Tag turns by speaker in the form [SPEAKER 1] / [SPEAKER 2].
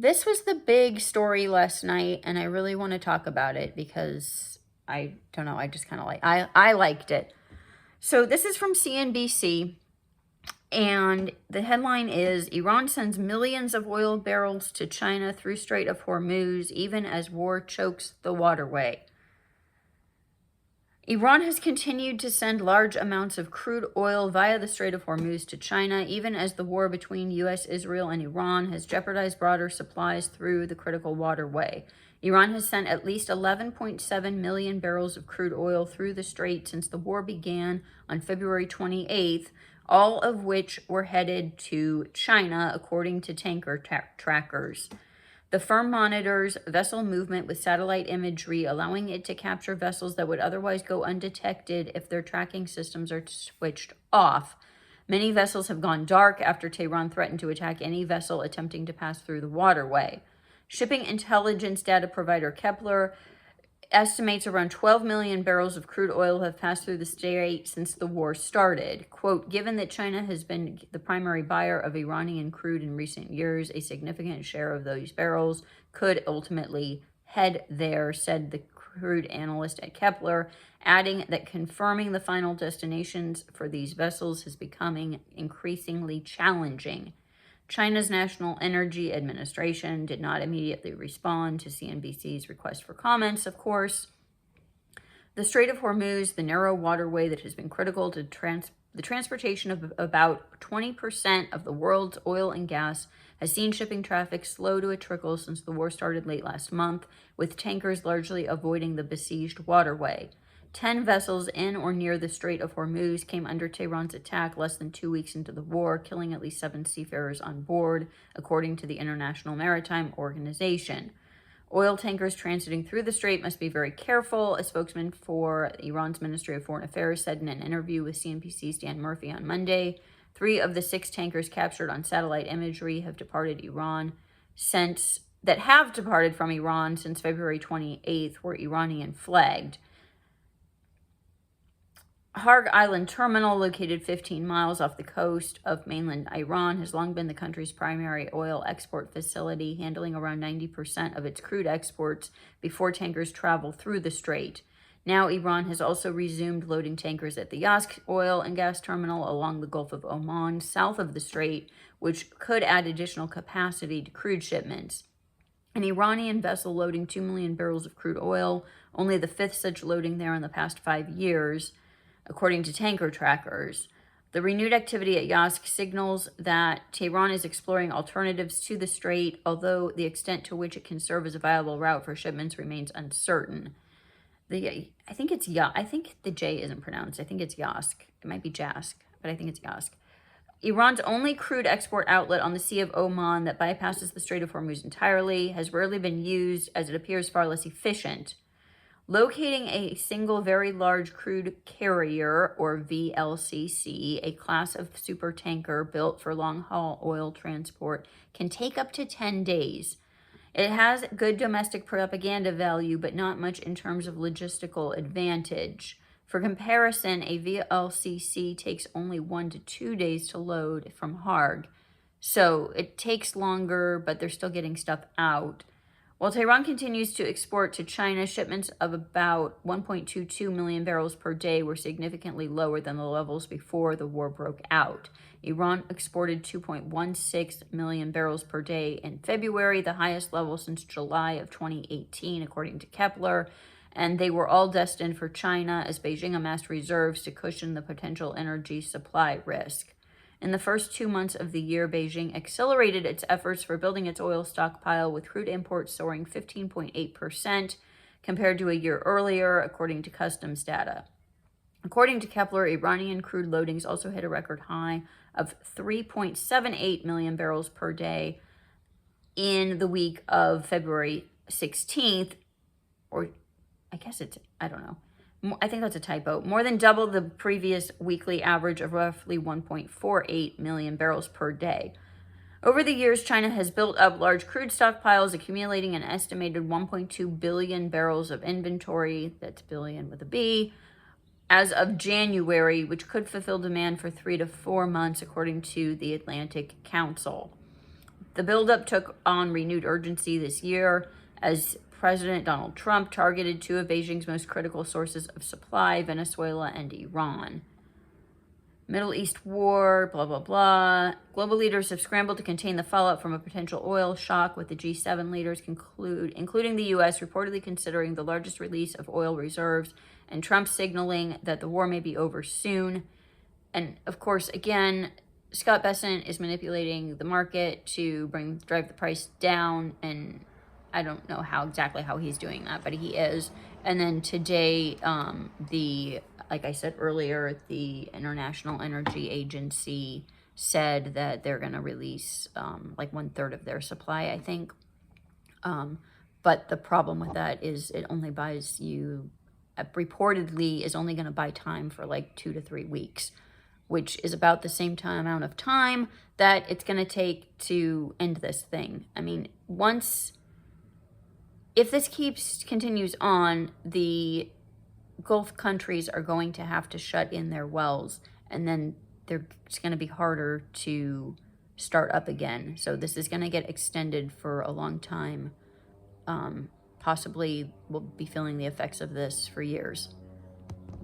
[SPEAKER 1] This was the big story last night, and I really want to talk about it because I don't know, I just kind of I liked it. So this is from CNBC, and the headline is Iran sends millions of oil barrels to China through Strait of Hormuz, even as war chokes the waterway. Iran has continued to send large amounts of crude oil via the Strait of Hormuz to China, even as the war between U.S., Israel, and Iran has jeopardized broader supplies through the critical waterway. Iran has sent at least 11.7 million barrels of crude oil through the strait since the war began on February 28th, all of which were headed to China, according to tanker trackers. The firm monitors vessel movement with satellite imagery, allowing it to capture vessels that would otherwise go undetected if their tracking systems are switched off. Many vessels have gone dark after Tehran threatened to attack any vessel attempting to pass through the waterway. Shipping intelligence data provider Kepler estimates around 12 million barrels of crude oil have passed through the strait since the war started. Quote, given that China has been the primary buyer of Iranian crude in recent years, a significant share of those barrels could ultimately head there, said the crude analyst at Kepler, adding that confirming the final destinations for these vessels is becoming increasingly challenging. China's National Energy Administration did not immediately respond to CNBC's request for comments, of course. The Strait of Hormuz, the narrow waterway that has been critical to the transportation of about 20% of the world's oil and gas, has seen shipping traffic slow to a trickle since the war started late last month, with tankers largely avoiding the besieged waterway. 10 vessels in or near the Strait of Hormuz came under Tehran's attack less than 2 weeks into the war, killing at least 7 seafarers on board, according to the International Maritime Organization. Oil tankers transiting through the strait must be very careful, a spokesman for Iran's Ministry of Foreign Affairs said in an interview with CNBC's Dan Murphy on Monday. 3 of the 6 tankers captured on satellite imagery have departed from Iran since February 28th were Iranian flagged. Harg Island Terminal, located 15 miles off the coast of mainland Iran, has long been the country's primary oil export facility, handling around 90% of its crude exports before tankers travel through the strait. Now, Iran has also resumed loading tankers at the Yazd oil and gas terminal along the Gulf of Oman, south of the strait, which could add additional capacity to crude shipments. An Iranian vessel loading 2 million barrels of crude oil, only the 5th such loading there in the past 5 years, according to tanker trackers. The renewed activity at Yazd signals that Tehran is exploring alternatives to the strait, although the extent to which it can serve as a viable route for shipments remains uncertain. I think the J isn't pronounced. I think it's Yazd. It might be Jask, but I think it's Yazd. Iran's only crude export outlet on the Sea of Oman that bypasses the Strait of Hormuz entirely has rarely been used, as it appears far less efficient. Locating a single very large crude carrier, or VLCC, a class of supertanker built for long-haul oil transport, can take up to 10 days. It has good domestic propaganda value, but not much in terms of logistical advantage. For comparison, a VLCC takes only 1 to 2 days to load from Harg. So it takes longer, but they're still getting stuff out. While Tehran continues to export to China, shipments of about 1.22 million barrels per day were significantly lower than the levels before the war broke out. Iran exported 2.16 million barrels per day in February, the highest level since July of 2018, according to Kepler, and they were all destined for China as Beijing amassed reserves to cushion the potential energy supply risk. In the first 2 months of the year, Beijing accelerated its efforts for building its oil stockpile, with crude imports soaring 15.8% compared to a year earlier, according to customs data. According to Kepler, Iranian crude loadings also hit a record high of 3.78 million barrels per day in the week of February 16th, or I don't know. I think that's a typo. More than double the previous weekly average of roughly 1.48 million barrels per day. Over the years, China has built up large crude stockpiles, accumulating an estimated 1.2 billion barrels of inventory, that's billion with a B, as of January, which could fulfill demand for 3 to 4 months, according to the Atlantic Council. The buildup took on renewed urgency this year as President Donald Trump targeted two of Beijing's most critical sources of supply, Venezuela and Iran. Middle East war, blah, blah, blah. Global leaders have scrambled to contain the fallout from a potential oil shock, with the G7 leaders including the U.S., reportedly considering the largest release of oil reserves, and Trump signaling that the war may be over soon. And, of course, again, Scott Bessent is manipulating the market to drive the price down, and I don't know exactly how he's doing that, but he is. And then today, like I said earlier, the International Energy Agency said that they're going to release like 1/3 of their supply, I think. But the problem with that is it only buys you, reportedly, is only going to buy time for like 2 to 3 weeks, which is about the same amount of time that it's going to take to end this thing. I mean, if this continues on, the Gulf countries are going to have to shut in their wells, and then it's going to be harder to start up again. So this is going to get extended for a long time. Possibly we'll be feeling the effects of this for years.